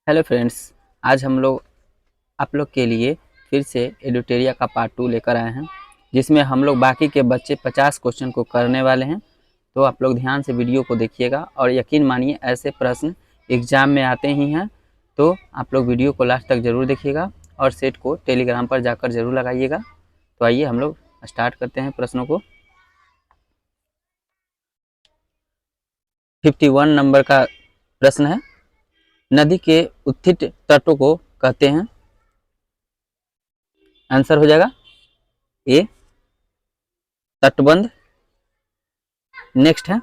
Hello friends. आज हम लोग आप लोग के लिए फिर से एडुटेरिया का पार्ट 2 लेकर आए हैं, जिसमें हम लोग बाकी के बच्चे 50 क्वेश्चन को करने वाले हैं। तो आप लोग ध्यान से वीडियो को देखिएगा और यकीन मानिए ऐसे प्रश्न एग्जाम में आते ही हैं। तो आप लोग वीडियो को लास्ट तक ज़रूर देखिएगा और सेट को टेलीग्राम पर जाकर ज़रूर लगाइएगा। तो आइए हम लोग स्टार्ट करते हैं प्रश्नों को। 51 नंबर का प्रश्न है, नदी के उत्थित तटों को कहते हैं। आंसर हो जाएगा ए तटबंध। नेक्स्ट है,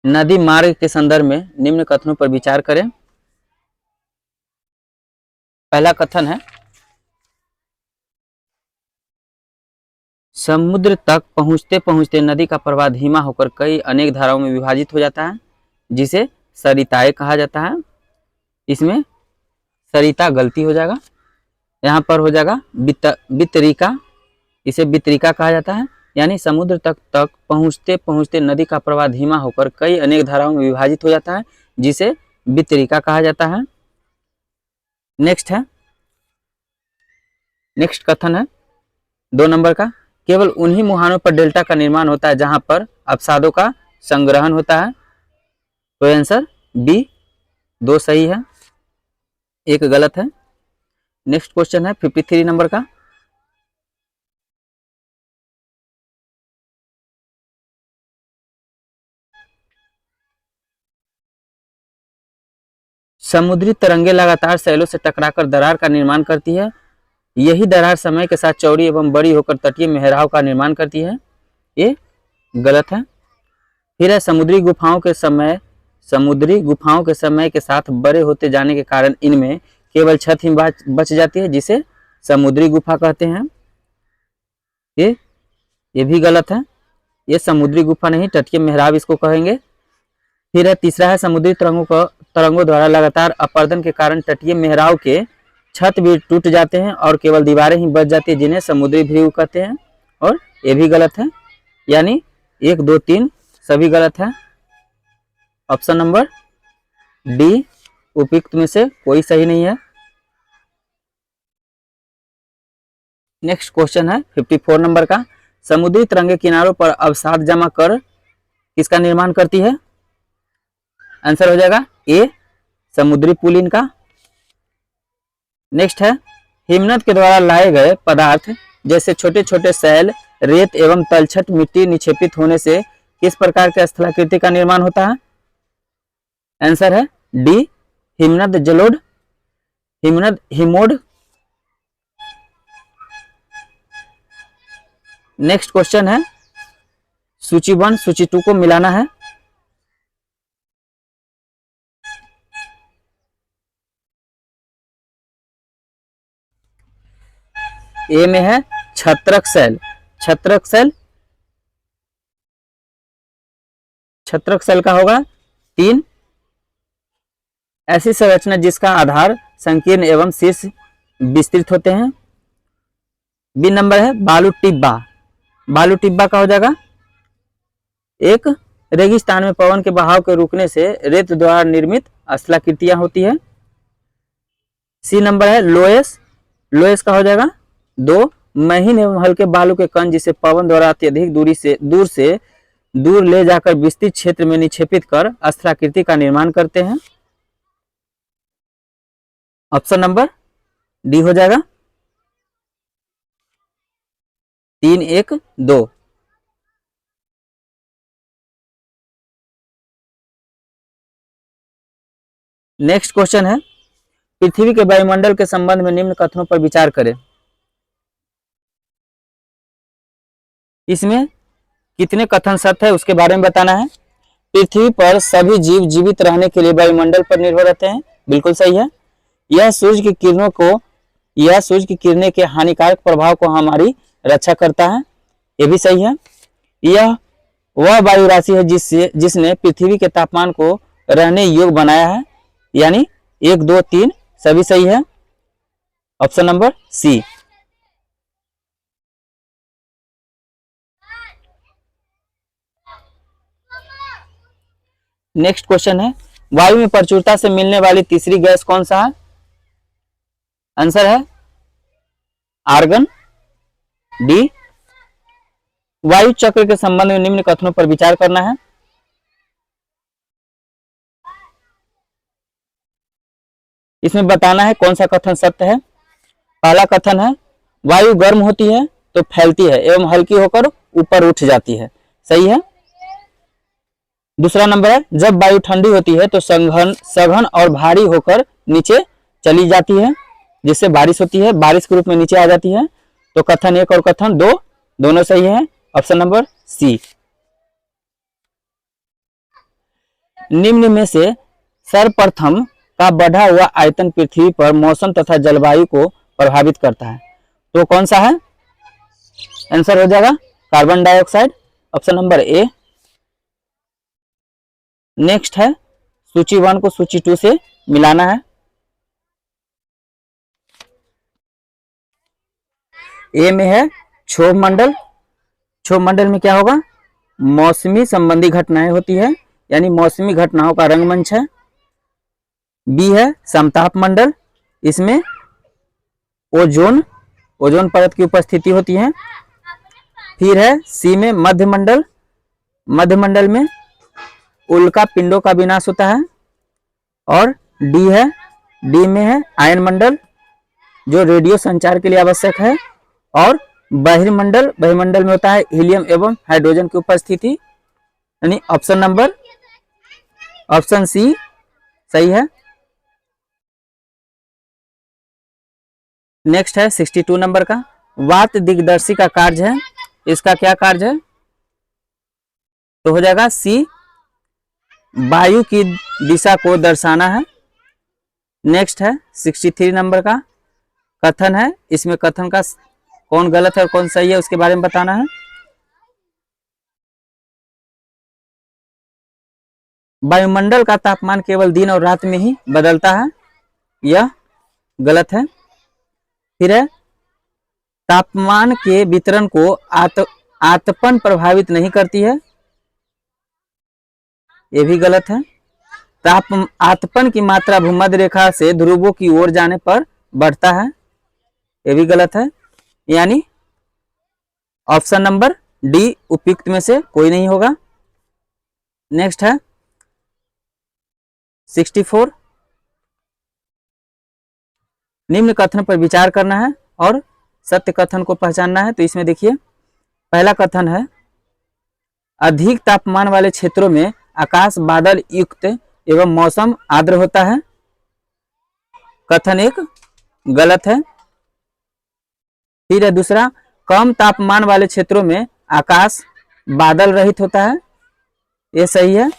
नदी मार्ग के संदर्भ में निम्न कथनों पर विचार करें। पहला कथन है, समुद्र तक पहुंचते पहुंचते नदी का प्रवाह धीमा होकर कई अनेक धाराओं में विभाजित हो जाता है, जिसे सरिताएं कहा जाता है। इसमें सरिता गलती हो जाएगा, यहाँ पर हो जाएगा वितरिका। इसे वितरिका कहा जाता है, यानी समुद्र तक पहुंचते पहुंचते नदी का प्रवाह धीमा होकर कई अनेक धाराओं में विभाजित हो जाता है, जिसे वितरिका कहा जाता है। नेक्स्ट है, नेक्स्ट कथन है 2 नंबर का, केवल उन्हीं मुहानों पर डेल्टा का निर्माण होता है जहां पर अवसादों का संग्रहण होता है। तो आंसर बी, 2 सही है, 1 गलत है। नेक्स्ट क्वेश्चन है 53 नंबर का, समुद्री तरंगे लगातार सैलों से टकराकर दरार का निर्माण करती है। यही दरार समय के साथ चौड़ी एवं बड़ी होकर तटीय मेहराव का निर्माण करती है। ये गलत है। फिर है, समुद्री गुफाओं के समय के साथ बड़े होते जाने के कारण इनमें केवल छत ही बच जाती है, जिसे समुद्री गुफा कहते हैं। ये भी गलत है। ये समुद्री गुफा नहीं, तटीय मेहराब इसको कहेंगे। फिर है, तीसरा है, समुद्री तरंगों द्वारा लगातार अपरदन के कारण तटीय मेहराव के छत भी टूट जाते हैं और केवल दीवारें ही बच जाती है, जिन्हें समुद्री भीव कहते हैं। और ये भी गलत है, यानी 1, 2, 3 सभी गलत है। ऑप्शन नंबर डी उपयुक्त में से कोई सही नहीं है। नेक्स्ट क्वेश्चन है 54 नंबर का, समुद्री तरंगे किनारों पर अवसाद जमा कर किसका निर्माण करती है। आंसर हो जाएगा ए, समुद्री पुलिन का। नेक्स्ट है, हिमनद के द्वारा लाए गए पदार्थ जैसे छोटे छोटे सैल, रेत एवं तलछट मिट्टी निक्षेपित होने से किस प्रकार के स्थलाकृति का निर्माण होता है। आंसर है डी, हिमनद जलोढ़, हिमोड। नेक्स्ट क्वेश्चन है, सूची 1 सूची 2 को मिलाना है। ए में है छत्रक सेल। छत्रक सेल का होगा 3, ऐसी संरचना जिसका आधार संकीर्ण एवं शीर्ष विस्तृत होते हैं। बी नंबर है बालू टिब्बा। बालू टिब्बा का हो जाएगा 1, रेगिस्तान में पवन के बहाव के रुकने से रेत द्वारा निर्मित स्थलाकृतियां होती है। सी नंबर है लोएस। लोएस का हो जाएगा 2, महीन एवं हल्के बालू के कण जिसे पवन द्वारा अत्यधिक दूर ले जाकर विस्तृत क्षेत्र में निक्षेपित कर स्थलाकृति का निर्माण करते हैं। ऑप्शन नंबर डी हो जाएगा 3, 1, 2। नेक्स्ट क्वेश्चन है, पृथ्वी के वायुमंडल के संबंध में निम्न कथनों पर विचार करें। इसमें कितने कथन सत्य है उसके बारे में बताना है। पृथ्वी पर सभी जीव जीवित रहने के लिए वायुमंडल पर निर्भर रहते हैं, बिल्कुल सही है। यह सूर्य की किरणें के हानिकारक प्रभाव को हमारी रक्षा करता है, ये भी सही है। यह वह वायु राशि है जिसने पृथ्वी के तापमान को रहने योग्य बनाया है, यानी 1, 2, 3 सभी सही है। Option number C. Next question है, वायु में प्रचुरता से मिलने वाली तीसरी गैस कौन सा है? आंसर है आर्गन। डी। वायु चक्र के संबंध में निम्न कथनों पर विचार करना है। इसमें बताना है कौन सा कथन सत्य है। पहला कथन है, वायु गर्म होती है तो फैलती है एवं हल्की होकर ऊपर उठ जाती है। सही है। दूसरा नंबर है, जब वायु ठंडी होती है तो सघन और भारी होकर नीचे चली जाती है, जिससे बारिश होती है, बारिश के रूप में नीचे आ जाती है। तो कथन 1 और कथन 2 दोनों सही है। Option number C. निम्न में से सर्वप्रथम का बढ़ा हुआ आयतन पृथ्वी पर मौसम तथा जलवायु को प्रभावित करता है, तो कौन सा है? आंसर हो जाएगा carbon dioxide. Option number A. Next है, सूची 1 को सूची 2 से मिलाना है। ए में है क्षोभ मंडल। क्षोभ मंडल में क्या होगा? मौसमी संबंधी घटनाएं होती है, यानी मौसमी घटनाओं का रंगमंच है। बी है समताप मंडल, इसमें ओजोन परत की उपस्थिति होती है। फिर है सी में मध्य मंडल। मध्य मंडल में उल्का पिंडों का विनाश होता है। और डी में है आयन जो रेडियो संचार के लिए आवश्यक है। और बहिर्मंडल में होता है हीलियम एवं हाइड्रोजन की उपस्थिति, यानी ऑप्शन सी सही है। नेक्स्ट है 62 नंबर का, वात दिग्दर्शी का कार्य है। इसका क्या कार्य है? तो हो जाएगा सी, वायु की दिशा को दर्शाना है। नेक्स्ट है 63 नंबर का, कथन है। इसमें कथन का कौन गलत है और कौन सही है उसके बारे में बताना है। वायुमंडल का तापमान केवल दिन और रात में ही बदलता है, यह गलत है। फिर है, तापमान के वितरण को आतपन प्रभावित नहीं करती है, यह भी गलत है। आतपन की मात्रा भूमध्य रेखा से ध्रुवों की ओर जाने पर बढ़ता है, यह भी गलत है। यानी ऑप्शन नंबर डी उपयुक्त में से कोई नहीं होगा। नेक्स्ट है 64, निम्न कथन पर विचार करना है और सत्य कथन को पहचानना है। तो इसमें देखिए, पहला कथन है, अधिक तापमान वाले क्षेत्रों में आकाश बादल युक्त एवं मौसम आर्द्र होता है। कथन 1 गलत है। फिर है दूसरा, कम तापमान वाले क्षेत्रों में आकाश बादल रहित होता है, यह सही है।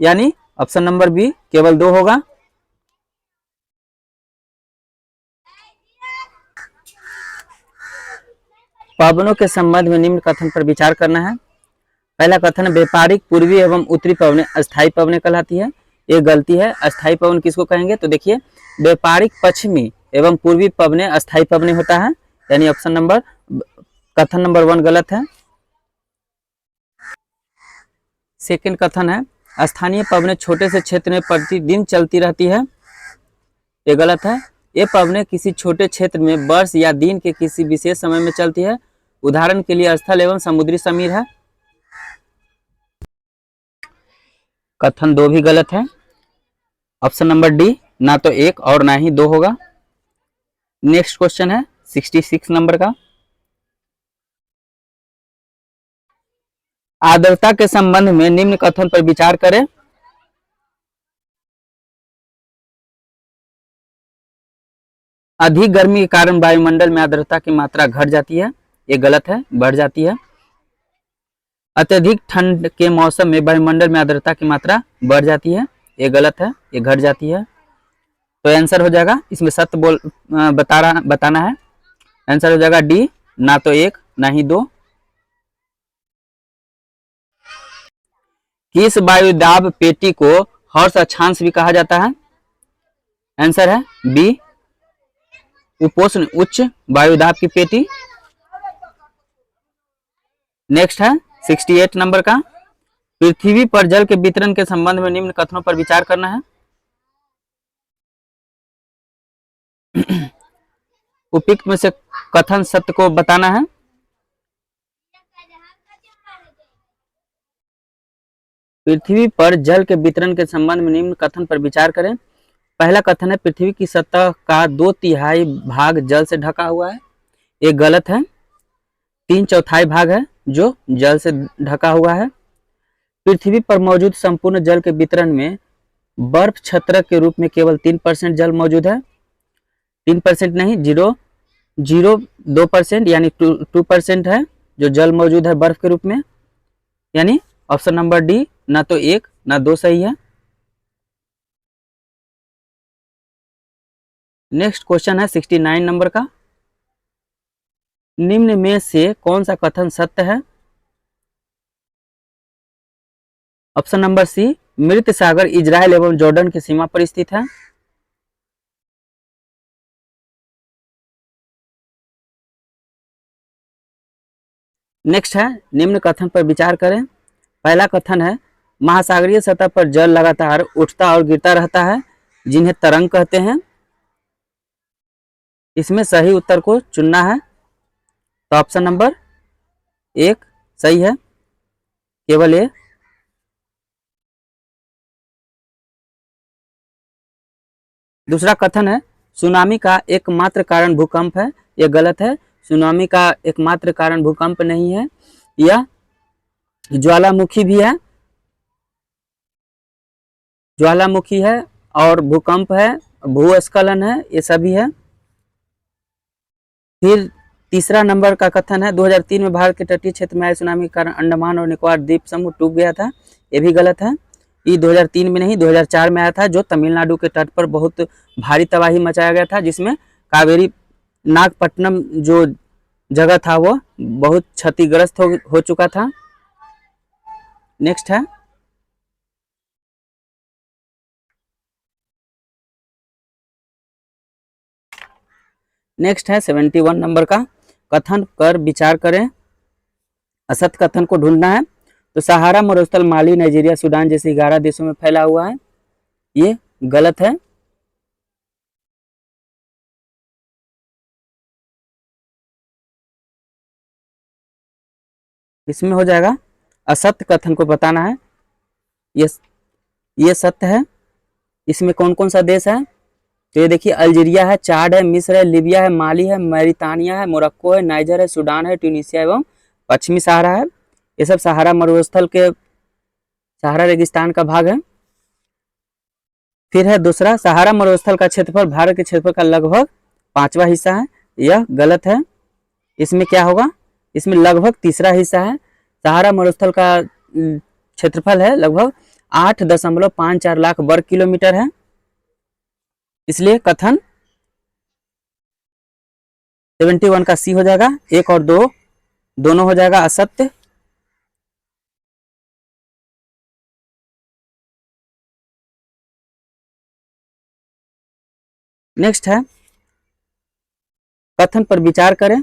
यानी ऑप्शन नंबर बी केवल 2 होगा। पवनों के संबंध में निम्न कथन पर विचार करना है। पहला कथन, व्यापारिक पूर्वी एवं उत्तरी पवनें अस्थायी पवनें कहलाती है, ये गलती है। अस्थायी पवन किसको कहेंगे? तो देखिए, व्यापारिक पश्चिमी एवं पूर्वी पवनें अस्थायी पवनें होता है, यानी ऑप्शन नंबर कथन नंबर 1 गलत है। सेकंड कथन है, स्थानीय पवनें छोटे से क्षेत्र में प्रतिदिन चलती रहती है, ये गलत है। ये पवनें किसी छोटे क्षेत्र में वर्ष या दिन के किसी विशेष समय में चलती है, उदाहरण के लिए स्थल एवं समुद्री समीर है। कथन 2 भी गलत है। ऑप्शन नंबर डी ना तो 1 और ना ही 2 होगा। नेक्स्ट क्वेश्चन है 66 नंबर का, आर्द्रता के संबंध में निम्न कथन पर विचार करें। अधिक गर्मी के कारण वायुमंडल में आर्द्रता की मात्रा घट जाती है, ये गलत है, बढ़ जाती है। अत्यधिक ठंड के मौसम में वायुमंडल में आर्द्रता की मात्रा बढ़ जाती है, ये गलत है, ये घट जाती है। तो आंसर हो जाएगा, इसमें सत्य बताना है। आंसर हो जाएगा डी, ना तो 1 ना ही 2। किस वायुदाब पेटी को हर्ष अक्षांश भी कहा जाता है? आंसर है बी, उपोष्ण उच्च वायुदाब की पेटी। नेक्स्ट है 68 नंबर का, पृथ्वी पर जल के वितरण के संबंध में निम्न कथनों पर विचार करना है। उपयुक्त में से कथन सत्य को बताना है। पृथ्वी पर जल के वितरण के संबंध में निम्न कथन पर विचार करें। पहला कथन है पृथ्वी की सतह का 2/3 भाग जल से ढका हुआ है, ये गलत है। 3/4 भाग है जो जल से ढका हुआ है। पृथ्वी पर मौजूद संपूर्ण जल के वितरण में बर्फ छत्रक के रूप में केवल 3% जल मौजूद है। 3% नहीं, 0.02% यानी 2% है जो जल मौजूद है बर्फ के रूप में, यानी ऑप्शन नंबर डी ना तो 1 ना 2 सही है। नेक्स्ट क्वेश्चन है 69 नंबर का। निम्न में से कौन सा कथन सत्य है? ऑप्शन नंबर सी, मृत सागर इजराइल एवं जॉर्डन की सीमा पर स्थित है। नेक्स्ट है निम्न कथन पर विचार करें। पहला कथन है महासागरीय सतह पर जल लगातार उठता और गिरता रहता है जिन्हें तरंग कहते हैं। इसमें सही उत्तर को चुनना है, तो ऑप्शन नंबर 1 सही है, केवल ये। दूसरा कथन है सुनामी का एकमात्र कारण भूकंप है, यह गलत है। सुनामी का एकमात्र कारण भूकंप नहीं है, यह ज्वालामुखी भी है, ज्वालामुखी है और भूकंप है, भूस्खलन है, ये सभी है। फिर तीसरा नंबर का कथन है 2003 में भारत के तटीय क्षेत्र में आए सुनामी के कारण अंडमान और निकोबार द्वीप समूह डूब गया था, ये भी गलत है। ये 2003 में नहीं 2004 में आया था, जो तमिलनाडु के तट पर बहुत भारी तबाही मचाया गया था, जिसमें कावेरी नागपट्टनम जो जगह था वो बहुत क्षतिग्रस्त हो चुका था। नेक्स्ट है नेक्स्ट है 71 नंबर का। कथन पर विचार करें, असत्य कथन को ढूंढना है। तो सहारा मरुस्थल माली, नाइजीरिया, सूडान जैसे 11 देशों में फैला हुआ है, ये गलत है। इसमें हो जाएगा असत्य कथन को बताना है, ये सत्य है। इसमें कौन कौन सा देश है? तो ये देखिए अल्जीरिया है, चाड है, मिस्र है, लीबिया है, माली है, मैरितानिया है, मोरक्को है, नाइजर है, सूडान है, ट्यूनीशिया एवं पश्चिमी सहारा है। ये सब सहारा मरुस्थल के सहारा रेगिस्तान का भाग है। फिर है दूसरा, सहारा मरुस्थल का क्षेत्रफल भारत के क्षेत्रफल का लगभग 5वां हिस्सा है, यह गलत है। इसमें क्या होगा? इसमें लगभग 3रा हिस्सा है। सहारा मरुस्थल का क्षेत्रफल है लगभग 8.54 लाख वर्ग किलोमीटर है, इसलिए कथन 71 का सी हो जाएगा। 1 और 2 दोनों हो जाएगा असत्य। नेक्स्ट है कथन पर विचार करें।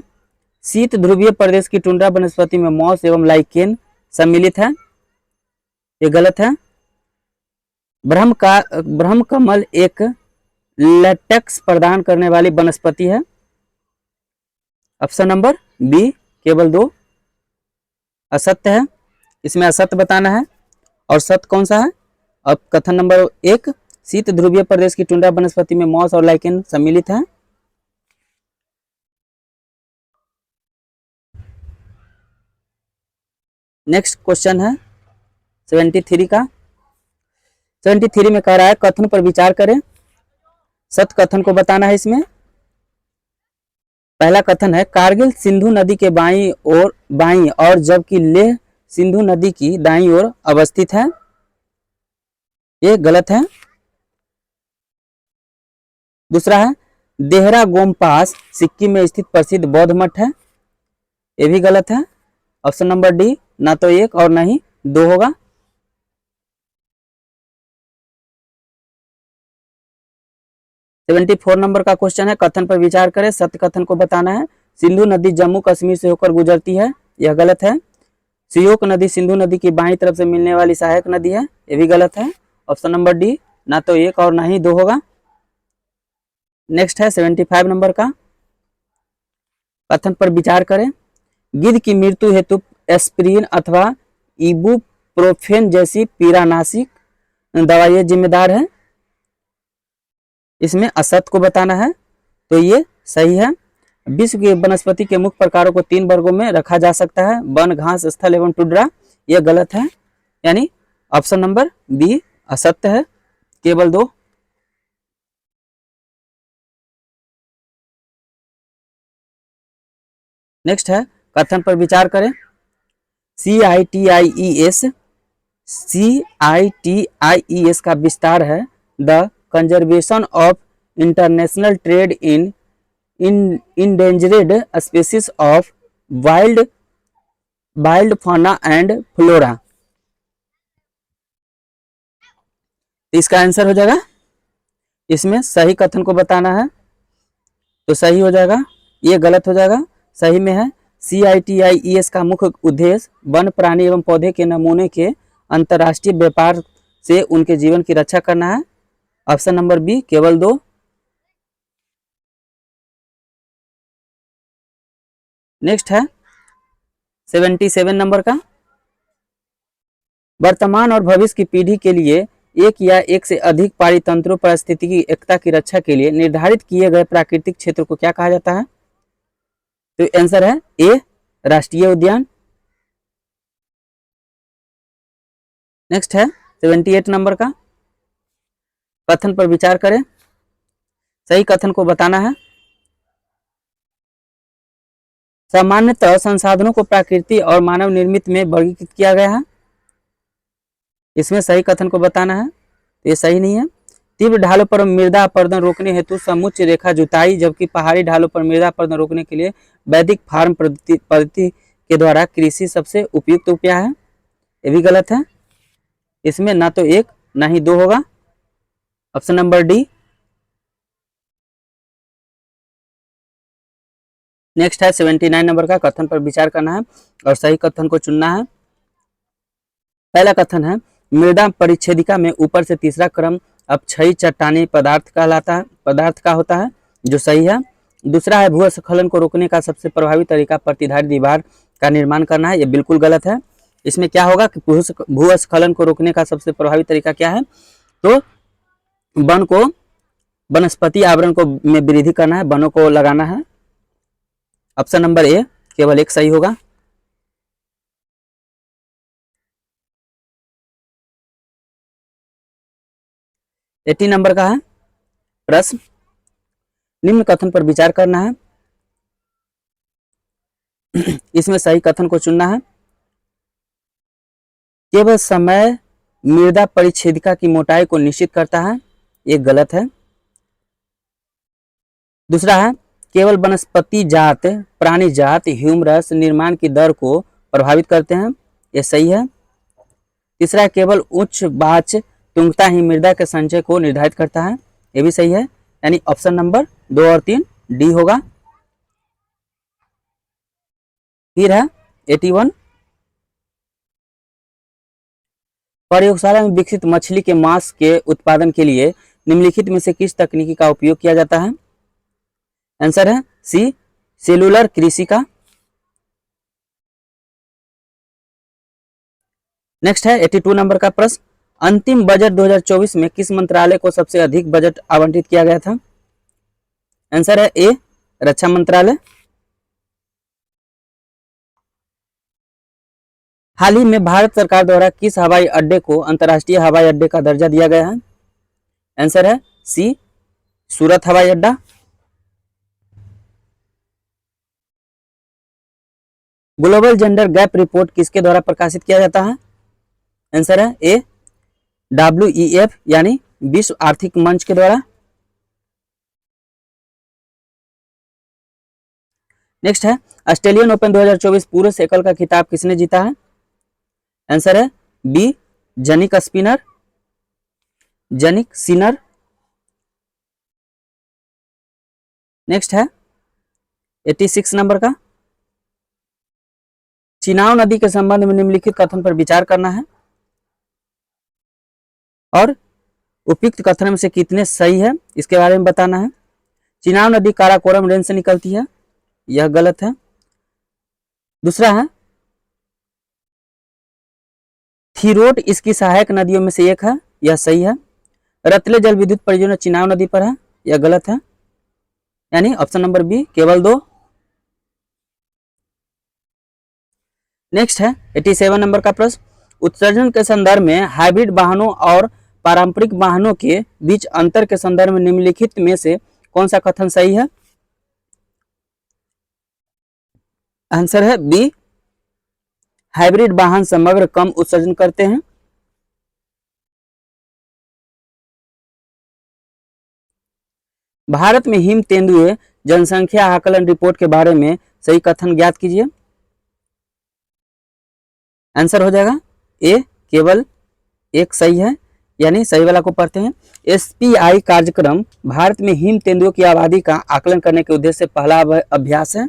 शीत ध्रुवीय प्रदेश की टुंड्रा वनस्पति में मॉस एवं लाइकेन सम्मिलित है, ये गलत है। ब्रह्म कमल एक लेटेक्स प्रदान करने वाली वनस्पति है, ऑप्शन नंबर बी केवल 2 असत्य है। इसमें असत्य बताना है, और सत्य कौन सा है? अब कथन नंबर 1, शीत ध्रुवीय प्रदेश की टुंड्रा वनस्पति में मॉस और लाइकेन सम्मिलित है। नेक्स्ट क्वेश्चन है 73 का। 73 में कह रहा है कथन पर विचार करें, सत्य कथन को बताना है। इसमें पहला कथन है कारगिल सिंधु नदी के बाईं और जबकि लेह सिंधु नदी की दाईं ओर अवस्थित है, ये गलत है। दूसरा है देहरा गोमपास सिक्किम में स्थित प्रसिद्ध बौद्ध मठ है, ये भी गलत है। ऑप्शन नंबर डी ना तो 1 और ना ही 2 होगा। सेवेंटी 4 नंबर का क्वेश्चन है कथन पर विचार करें, सत्य कथन को बताना है। सिंधु नदी जम्मू कश्मीर से होकर गुजरती है, यह गलत है। सियोक नदी सिंधु नदी की बाईं तरफ से मिलने वाली सहायक नदी है, ये भी गलत है। ऑप्शन नंबर डी, ना तो एक और ना ही दो होगा। नेक्स्ट है 75 नंबर का, कथन पर विचार करें। गिद्ध की मृत्यु हेतु एस्पिरिन अथवा इबुप्रोफेन जैसी पीड़ानाशिक दवाइयाँ जिम्मेदार है। इसमें असत्य को बताना है, तो ये सही है। विश्व के वनस्पति के मुख्य प्रकारों को 3 वर्गों में रखा जा सकता है, वन, घास, स्थल एवं टुंड्रा। यह गलत है, यानी ऑप्शन नंबर बी असत्य है, केवल 2। नेक्स्ट है, कथन पर विचार करें। CITES का विस्तार है the conservation of international trade in endangered species of wild fauna and flora. इसका आंसर हो जाएगा, इसमें सही कथन को बताना है, तो सही हो जाएगा, ये गलत हो जाएगा। सही में है CITES का मुख्य उद्देश्य वन, प्राणी एवं पौधे के नमूने के अंतर्राष्ट्रीय व्यापार से उनके जीवन की रक्षा करना है। ऑप्शन नंबर बी, केवल 2। नेक्स्ट है 77 नंबर का, वर्तमान और भविष्य की पीढ़ी के लिए एक या एक से अधिक पारितंत्रों पारिस्थितिकी एकता की रक्षा के लिए निर्धारित किए गए प्राकृतिक क्षेत्र को क्या कहा जाता है? तो आंसर है ए, राष्ट्रीय उद्यान। नेक्स्ट है 78 नंबर का, कथन पर विचार करें, सही कथन को बताना है। सामान्यतः संसाधनों को प्रकृति और मानव निर्मित में वर्गीकृत किया गया है, इसमें सही कथन को बताना है, तो ये सही नहीं है। तीव्र ढालों पर मृदा अपरदन रोकने हेतु समुच्च रेखा जुताई, जबकि पहाड़ी ढालों पर मृदा अपरदन रोकने के लिए वैदिक फार्म पद्धति के द्वारा कृषि सबसे उपयुक्त उपाय है, ये भी गलत है। इसमें ना तो एक ना ही 2 होगा, ऑप्शन नंबर डी। नेक्स्ट है 79 नंबर का, कथन पर विचार करना है और सही कथन को चुनना है। पहला कथन है, मृदा परिच्छेदिका में ऊपर से तीसरा क्रम अपक्षयी चट्टानी पदार्थ का होता है, जो सही है। दूसरा है, भूस्खलन को रोकने का सबसे प्रभावी तरीका प्रतिधारी दीवार का निर्माण करना है, ये बिल्कुल गलत है। इसमें क्या होगा कि भूस्खलन को रोकने का सबसे प्रभावी तरीका क्या है, तो वन को वनस्पति आवरण को में वृद्धि करना है, वनों को लगाना है। ऑप्शन नंबर ए, केवल एक सही होगा। एटी नंबर का है प्रश्न, निम्न कथन पर विचार करना है, इसमें सही कथन को चुनना है। केवल समय मृदा परिच्छेदिका की मोटाई को निश्चित करता है, ये गलत है। दूसरा है, केवल वनस्पति जात प्राणी जात ह्यूमरस निर्माण की दर को प्रभावित करते हैं, ये सही है। तीसरा है, केवल उच्च बाच तुंगता ही मृदा के संचय को निर्धारित करता है, ये भी सही है, यानी ऑप्शन नंबर 2 और 3 डी होगा। फिर है 81, प्रयोगशाला में विकसित मछली के मांस के उत्पादन के लिए निम्नलिखित में से किस तकनीकी का उपयोग किया जाता है? आंसर है सी, सेलुलर कृषि का। नेक्स्ट है 82 नंबर का प्रश्न, अंतिम बजट 2024 में किस मंत्रालय को सबसे अधिक बजट आवंटित किया गया था? आंसर है ए, रक्षा मंत्रालय। हाल ही में भारत सरकार द्वारा किस हवाई अड्डे को अंतर्राष्ट्रीय हवाई अड्डे का दर्जा दिया गया है? आंसर है सी, सूरत हवाई अड्डा। ग्लोबल जेंडर गैप रिपोर्ट किसके द्वारा प्रकाशित किया जाता है? आंसर है ए, WEF यानी विश्व आर्थिक मंच के द्वारा। नेक्स्ट है, ऑस्ट्रेलियन ओपन 2024 पुरुष एकल का खिताब किसने जीता है? आंसर है बी, जनिक सिनर। नेक्स्ट है 86 नंबर का, चिनाव नदी के संबंध में निम्नलिखित कथन पर विचार करना है और उपयुक्त कथन में से कितने सही है इसके बारे में बताना है। चिनाव नदी काराकोरम रेंज से निकलती है, यह गलत है। दूसरा है थिरोट इसकी सहायक नदियों में से एक है, यह सही है। रतले जल विद्युत परियोजना चिनाव नदी पर है, यह गलत है, यानी ऑप्शन नंबर बी केवल 2। नेक्स्ट है 87 नंबर का प्रश्न, उत्सर्जन के संदर्भ में हाइब्रिड वाहनों और पारंपरिक वाहनों के बीच अंतर के संदर्भ में निम्नलिखित में से कौन सा कथन सही है? आंसर है बी, हाइब्रिड वाहन समग्र कम उत्सर्जन करते हैं। भारत में हिम तेंदुए जनसंख्या आकलन रिपोर्ट के बारे में सही कथन ज्ञात कीजिए। आंसर हो जाएगा ए, केवल एक सही है, यानी सही वाला को पढ़ते हैं। एसपीआई कार्यक्रम भारत में हिम तेंदुओं की आबादी का आकलन करने के उद्देश्य से पहला अभ्यास है।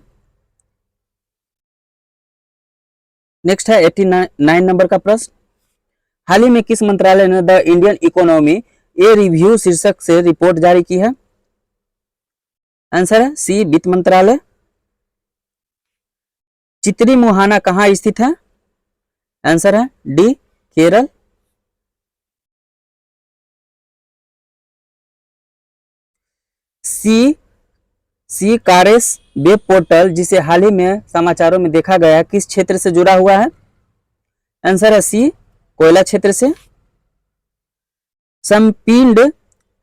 नेक्स्ट है 89 नंबर का प्रश्न, हाल ही में किस मंत्रालय ने the Indian economy a review शीर्षक से रिपोर्ट जारी की है? आंसर है सी, वित्त मंत्रालय। चितरी मुहाना कहाँ स्थित है? आंसर है डी, केरल। सी कारेस वेब पोर्टल जिसे हाल ही में समाचारों में देखा गया किस क्षेत्र से जुड़ा हुआ है? आंसर है सी, कोयला क्षेत्र से।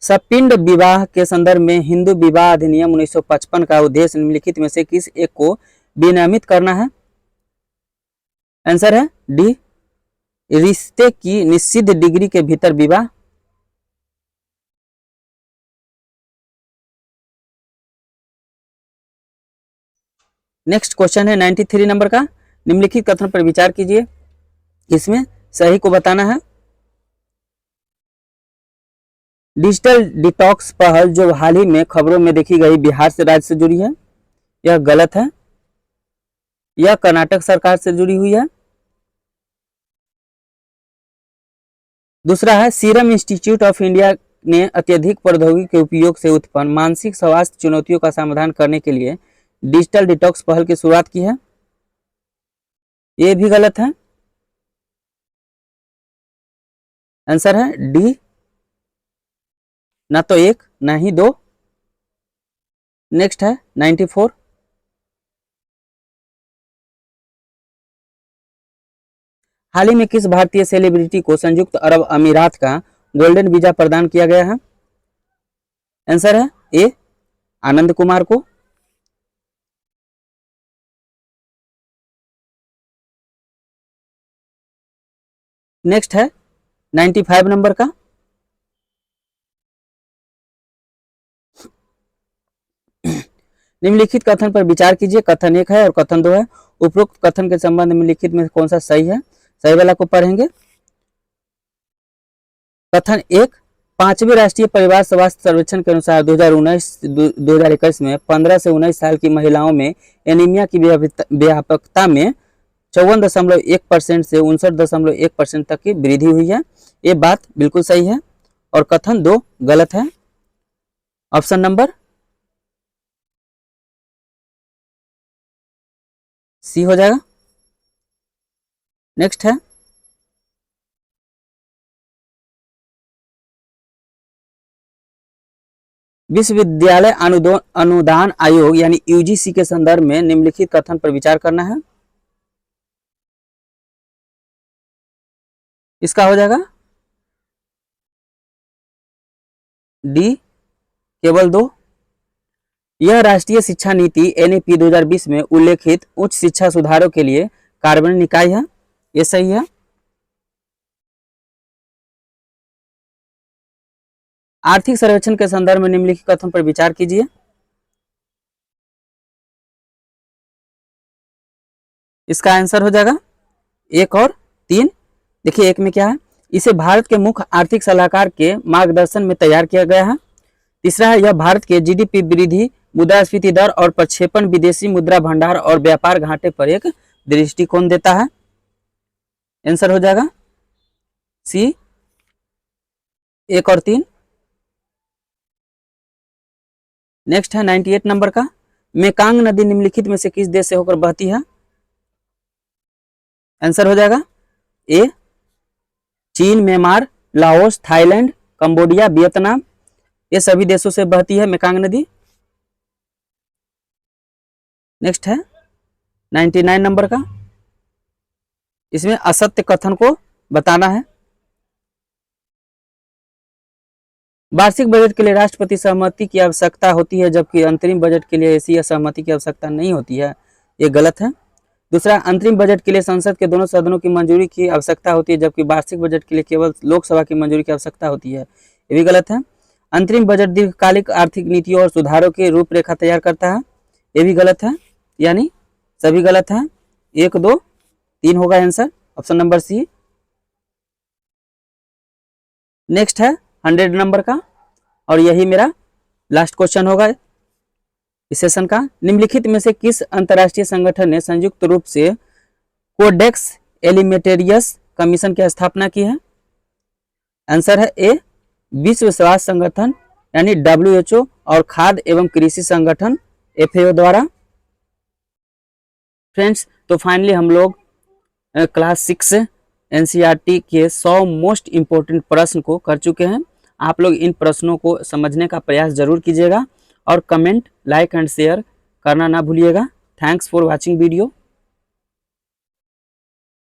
सपिंड विवाह के संदर्भ में हिंदू विवाह अधिनियम 1955 का उद्देश्य निम्नलिखित में से किस एक को विनियमित करना है? आंसर है डी, रिश्ते की निश्चित डिग्री के भीतर विवाह। नेक्स्ट क्वेश्चन है 93 नंबर का, निम्नलिखित कथन पर विचार कीजिए, इसमें सही को बताना है। डिजिटल डिटॉक्स पहल जो हाल ही में खबरों में देखी गई बिहार से राज्य से जुड़ी है, यह गलत है, यह कर्नाटक सरकार से जुड़ी हुई है। दूसरा है सीरम इंस्टीट्यूट ऑफ इंडिया ने अत्यधिक प्रौद्योगिकी के उपयोग से उत्पन्न मानसिक स्वास्थ्य चुनौतियों का समाधान करने के लिए डिजिटल डिटॉक्स पहल की शुरुआत की है, यह भी गलत है। आंसर है डी, ना तो एक ना ही दो। नेक्स्ट है 94, हाल ही में किस भारतीय सेलिब्रिटी को संयुक्त अरब अमीरात का गोल्डन वीजा प्रदान किया गया है? आंसर है ए, आनंद कुमार को। नेक्स्ट है 95 नंबर का, निम्नलिखित कथन पर विचार कीजिए। कथन 1 है और कथन 2 है। उपरोक्त कथन के संबंध में लिखित में कौन सा सही है? सही वाला को पढ़ेंगे। कथन 1, 5वें राष्ट्रीय परिवार स्वास्थ्य सर्वेक्षण के अनुसार 2019-2021 में 15 से 19 साल की महिलाओं में एनीमिया की व्यापकता में 54.1% से 59.1% तक की वृद्धि हुई है, ये बात बिल्कुल सही है। और कथन 2 गलत है, ऑप्शन नंबर सी हो जाएगा। नेक्स्ट है विश्वविद्यालय अनुदान आयोग यानी यूजीसी के संदर्भ में निम्नलिखित कथन पर विचार करना है, इसका हो जाएगा डी, केवल 2। यह राष्ट्रीय शिक्षा नीति एनईपी 2020 में उल्लेखित उच्च शिक्षा सुधारों के लिए कार्यान्वयन निकाय है, ये सही है। आर्थिक सर्वेक्षण के संदर्भ में निम्नलिखित कथन पर विचार कीजिए, इसका आंसर हो जाएगा 1 और 3। देखिए 1 में क्या है, इसे भारत के मुख्य आर्थिक सलाहकार के मार्गदर्शन में तैयार किया गया है। तीसरा है, यह भारत के जीडीपी वृद्धि, मुद्रास्फीति दर और प्रक्षेपण, विदेशी मुद्रा भंडार और व्यापार घाटे पर एक दृष्टिकोण देता है? आंसर हो जाएगा सी 1 और 3। नेक्स्ट है 98 नंबर का, मेकांग नदी निम्नलिखित में से किस देश से होकर बहती है? आंसर हो जाएगा ए चीन, Myanmar, Laos, Thailand, Cambodia, Vietnam, ये सभी देशों से बहती है मेकांग नदी। नेक्स्ट है 99 नंबर का, इसमें असत्य कथन को बताना है। वार्षिक बजट के लिए राष्ट्रपति सहमति की आवश्यकता होती है जबकि अंतरिम बजट के लिए ऐसी सहमति की आवश्यकता नहीं होती है, ये गलत है। दूसरा, अंतरिम बजट के लिए संसद के दोनों सदनों की मंजूरी की आवश्यकता होती है जबकि वार्षिक बजट के लिए केवल लोकसभा की मंजूरी की आवश्यकता होती है, ये भी गलत है। अंतरिम बजट दीर्घकालिक आर्थिक नीतियों और सुधारों की रूपरेखा तैयार करता है, ये भी गलत है, यानी सभी गलत है। 1, 2, 3 होगा answer, option number C. Next है 100 नंबर का, और यही मेरा लास्ट क्वेश्चन होगा इस सेशन का। निम्नलिखित में से किस अंतर्राष्ट्रीय संगठन ने संयुक्त रूप से कोडेक्स एलिमेंटेरियस कमीशन की स्थापना की है? आंसर है ए विश्व स्वास्थ्य संगठन यानी WHO और खाद्य एवं कृषि संगठन FAO द्वारा। फ्रेंड्स, तो फाइनली हम लोग क्लास 6 NCERT के 100 मोस्ट इम्पोर्टेंट प्रश्न को कर चुके हैं। आप लोग इन प्रश्नों को समझने का प्रयास जरूर कीजिएगा और कमेंट, लाइक एंड शेयर करना ना भूलिएगा। Thanks for watching video.